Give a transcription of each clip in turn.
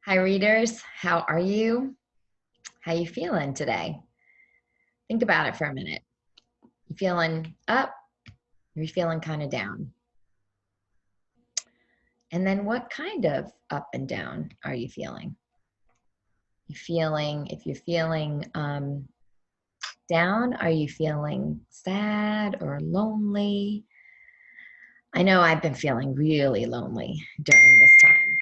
Hi, readers. How are you? How you feeling today? Think about it for a minute. You feeling up? Or you feeling kind of down? And then what kind of up and down are you feeling? If you're feeling down, are you feeling sad or lonely? I know I've been feeling really lonely during this time.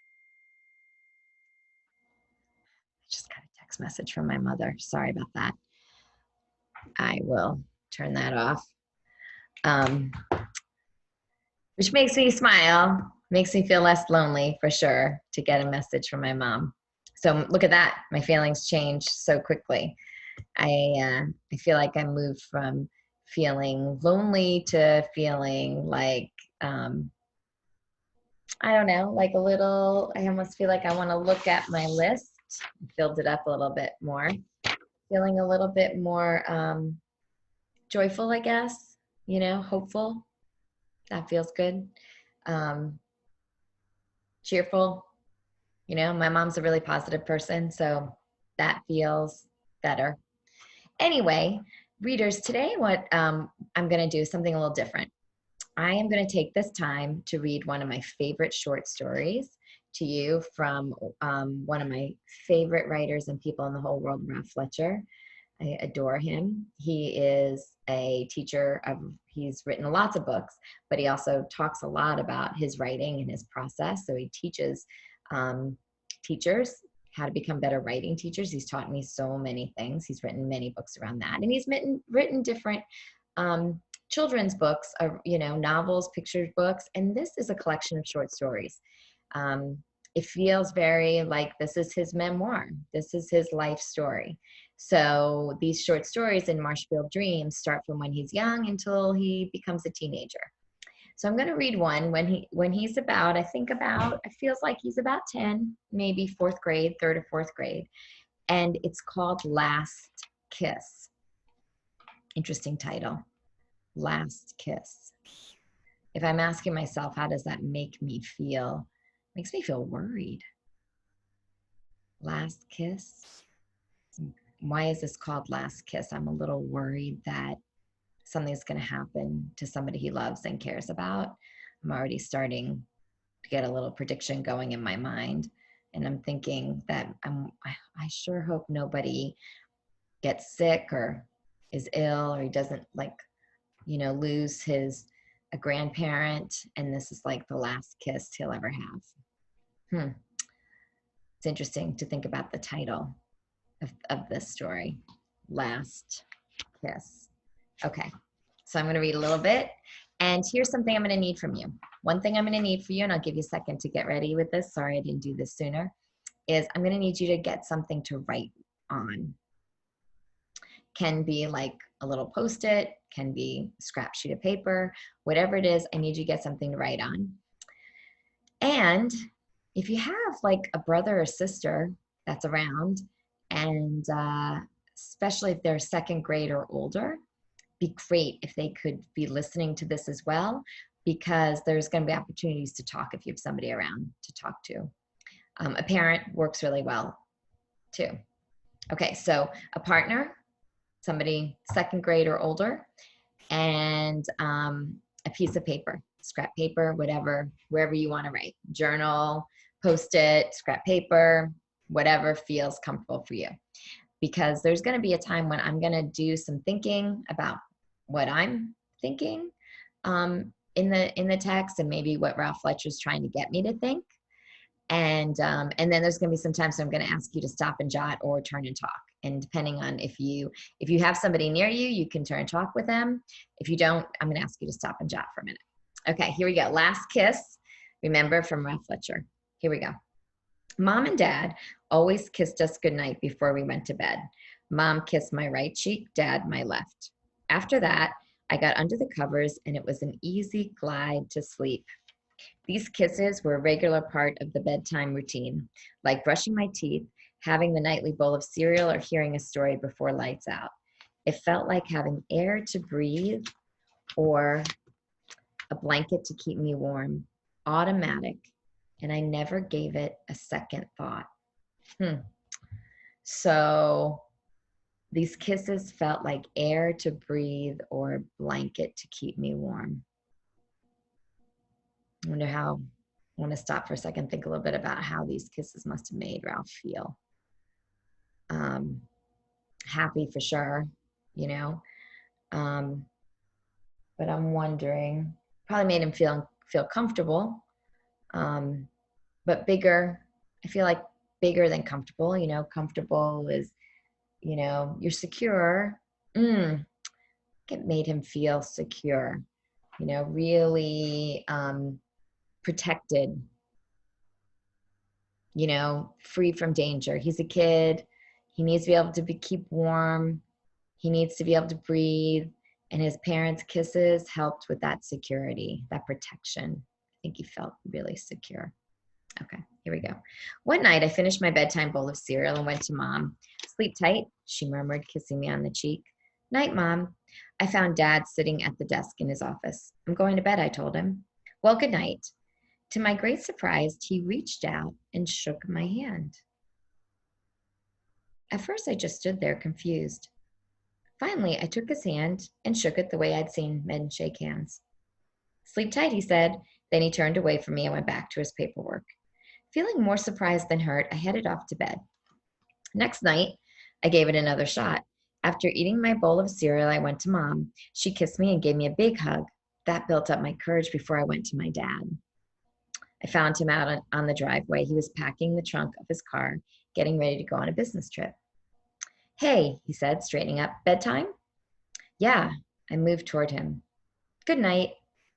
I just got a text message from my mother. Sorry about that. I will turn that off. Um, which makes me smile, makes me feel less lonely for sure to get a message from my mom. So look at that. My feelings changed so quickly. I feel like I moved from feeling lonely to feeling like I don't know, like a little. I almost feel like I want to look at my list, filled it up a little bit more, feeling a little bit more joyful, I guess. Hopeful. That feels good. Um, Cheerful. My mom's a really positive person, so that feels better. Anyway, readers, today what I'm going to do is something a little different. I am going to take this time to read one of my favorite short stories to you from one of my favorite writers and people in the whole world, Ralph Fletcher. I adore him. He is a teacher he's written lots of books, but he also talks a lot about his writing and his process. So he teaches um, teachers how to become better writing teachers. He's taught me so many things. He's written many books around that, and he's written different um, children's books, novels, picture books, and this is a collection of short stories. Um, it feels very like this is his memoir. This is his life story. So these short stories in Marshfield Dreams start from when he's young until he becomes a teenager. So I'm going to read one when he's about, it feels like he's about 10, maybe fourth grade, third or fourth grade. And it's called Last Kiss. Interesting title, Last Kiss. If I'm asking myself, how does that make me feel? It makes me feel worried. Last kiss. Why is this called Last Kiss? I'm a little worried that something's going to happen to somebody he loves and cares about. I'm already starting to get a little prediction going in my mind. And I'm thinking that I sure hope nobody gets sick or is ill, or he doesn't lose a grandparent. And this is like the last kiss he'll ever have. It's interesting to think about the title of this story, Last Kiss. Okay, so I'm going to read a little bit. And here's something I'm going to need from you. One thing I'm going to need for you, and I'll give you a second to get ready with this. Sorry I didn't do this sooner. Is I'm going to need you to get something to write on. Can be like a little Post-it, can be a scrap sheet of paper, whatever it is, I need you to get something to write on. And if you have like a brother or sister that's around, and especially if they're second grade or older, be great if they could be listening to this as well, because there's going to be opportunities to talk if you have somebody around to talk to. A parent works really well too. Okay, so a partner, somebody second grade or older, and a piece of paper, scrap paper, whatever, wherever you want to write. Journal, Post-it, scrap paper, whatever feels comfortable for you. Because there's going to be a time when I'm going to do some thinking about what I'm thinking in the text, and maybe what Ralph Fletcher's trying to get me to think. And then there's going to be some times I'm going to ask you to stop and jot or turn and talk. And depending on if you have somebody near you, you can turn and talk with them. If you don't, I'm going to ask you to stop and jot for a minute. Okay, here we go. Last Kiss. Remember, from Ralph Fletcher. Here we go. Mom and Dad always kissed us goodnight before we went to bed. Mom kissed my right cheek, Dad my left. After that, I got under the covers and it was an easy glide to sleep. These kisses were a regular part of the bedtime routine, like brushing my teeth, having the nightly bowl of cereal, or hearing a story before lights out. It felt like having air to breathe or a blanket to keep me warm, automatic, and I never gave it a second thought. Hmm. So these kisses felt like air to breathe or a blanket to keep me warm. I wonder how, I want to stop for a second, think a little bit about how these kisses must have made Ralph feel. Um, Happy for sure, you know. Um, but I'm wondering, probably made him feel comfortable, um, but bigger. I feel like bigger than comfortable. You know, comfortable is, you know, you're secure. It made him feel secure. You know, really protected. You know, free from danger. He's a kid. He needs to be able to keep warm. He needs to be able to breathe. And his parents' kisses helped with that security, that protection. I think he felt really secure. Okay, here we go. One night, I finished my bedtime bowl of cereal and went to Mom. Sleep tight, she murmured, kissing me on the cheek. Night, Mom. I found Dad sitting at the desk in his office. I'm going to bed, I told him. Well, good night. To my great surprise, he reached out and shook my hand. At first, I just stood there confused. Finally, I took his hand and shook it the way I'd seen men shake hands. Sleep tight, he said. Then he turned away from me and went back to his paperwork. Feeling more surprised than hurt, I headed off to bed. Next night, I gave it another shot. After eating my bowl of cereal, I went to Mom. She kissed me and gave me a big hug. That built up my courage before I went to my dad. I found him out on the driveway. He was packing the trunk of his car, getting ready to go on a business trip. Hey, he said, straightening up. Bedtime? Yeah. I moved toward him. Good night.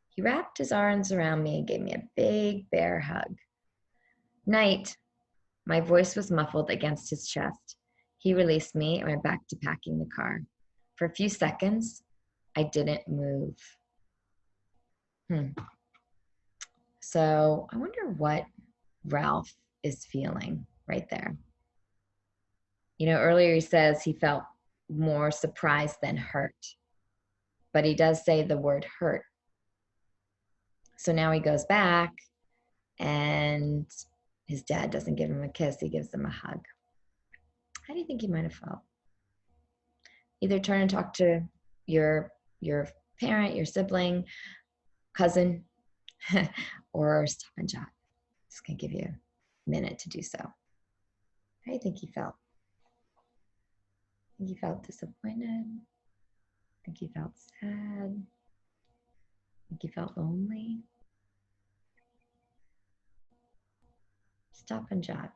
He wrapped his arms around me and gave me a big bear hug. Night. My voice was muffled against his chest. He released me and went back to packing the car. For a few seconds, I didn't move. So I wonder what Ralph is feeling right there. You know, earlier he says he felt more surprised than hurt, but he does say the word hurt. So now he goes back and his dad doesn't give him a kiss, he gives him a hug. How do you think he might have felt? Either turn and talk to your parent, your sibling, cousin, or stop and jot. Just gonna give you a minute to do so. How do you think he felt? I think he felt disappointed. I think he felt sad. I think he felt lonely. Stop and jot.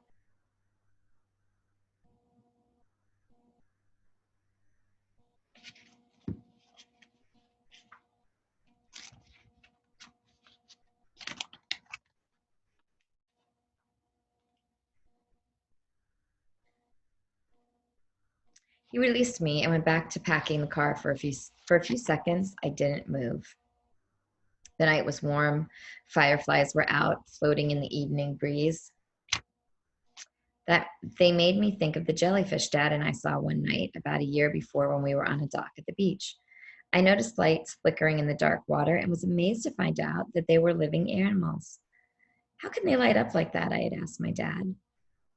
He released me and went back to packing the car for a few seconds. I didn't move. The night was warm. Fireflies were out, floating in the evening breeze. That they made me think of the jellyfish Dad and I saw one night about a year before when we were on a dock at the beach. I noticed lights flickering in the dark water and was amazed to find out that they were living animals. How can they light up like that? I had asked my dad.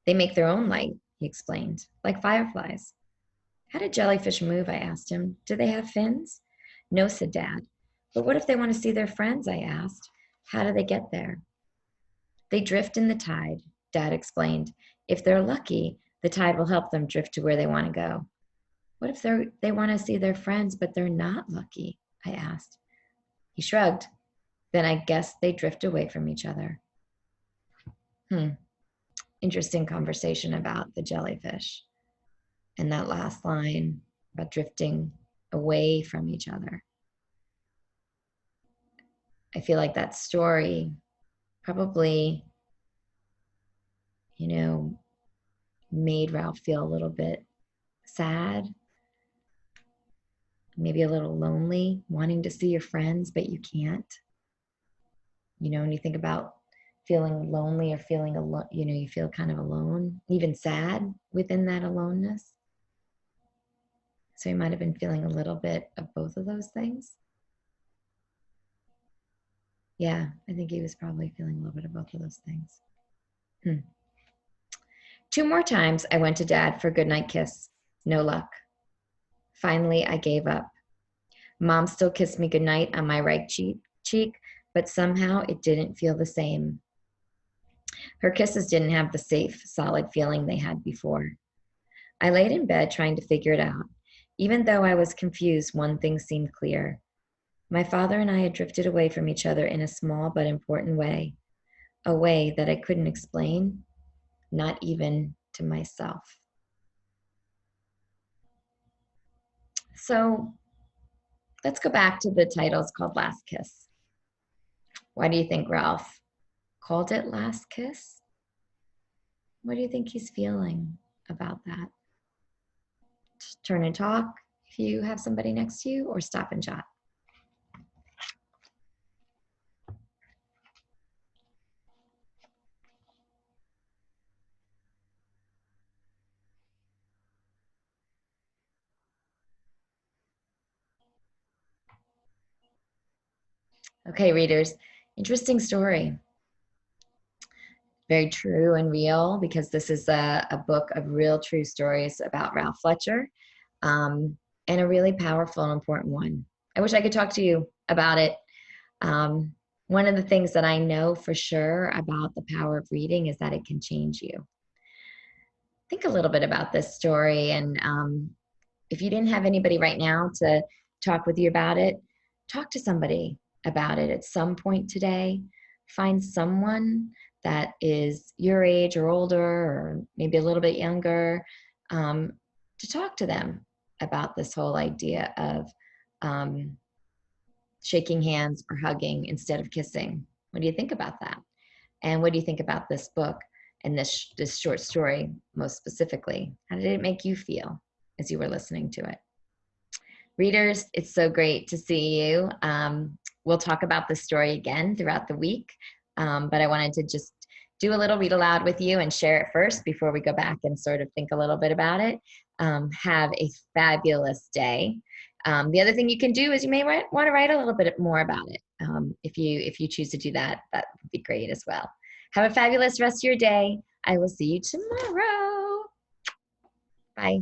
They make their own light, he explained, like fireflies. How do jellyfish move? I asked him. Do they have fins? No, said Dad. But what if they want to see their friends? I asked. How do they get there? They drift in the tide, Dad explained. If they're lucky, the tide will help them drift to where they want to go. What if they want to see their friends, but they're not lucky? I asked. He shrugged. Then I guess they drift away from each other. Interesting conversation about the jellyfish. And that last line about drifting away from each other. I feel like that story probably, you know, made Ralph feel a little bit sad, maybe a little lonely, wanting to see your friends, but you can't. You know, when you think about feeling lonely or feeling alone, you know, you feel kind of alone, even sad within that aloneness. So he might have been feeling a little bit of both of those things. Yeah, I think he was probably feeling a little bit of both of those things. 2 more times I went to Dad for a goodnight kiss. No luck. Finally, I gave up. Mom still kissed me goodnight on my right cheek, but somehow it didn't feel the same. Her kisses didn't have the safe, solid feeling they had before. I laid in bed trying to figure it out. Even though I was confused, one thing seemed clear. My father and I had drifted away from each other in a small but important way, a way that I couldn't explain, not even to myself. So let's go back to the title. It's called Last Kiss. Why do you think Ralph called it Last Kiss? What do you think he's feeling about that? Turn and talk if you have somebody next to you, or stop and jot. Okay, readers, interesting story. Very true and real, because this is a book of real true stories about Ralph Fletcher, and a really powerful and important one. I wish I could talk to you about it. One of the things that I know for sure about the power of reading is that it can change you. Think a little bit about this story, and if you didn't have anybody right now to talk with you about it, talk to somebody about it at some point today. Find someone that is your age or older, or maybe a little bit younger, to talk to them about this whole idea of shaking hands or hugging instead of kissing. What do you think about that? And what do you think about this book and this short story most specifically? How did it make you feel as you were listening to it? Readers, it's so great to see you. We'll talk about this story again throughout the week, but I wanted to just do a little read aloud with you and share it first before we go back and sort of think a little bit about it. Have a fabulous day. The other thing you can do is you may want to write a little bit more about it. If you choose to do that, that would be great as well. Have a fabulous rest of your day. I will see you tomorrow. Bye.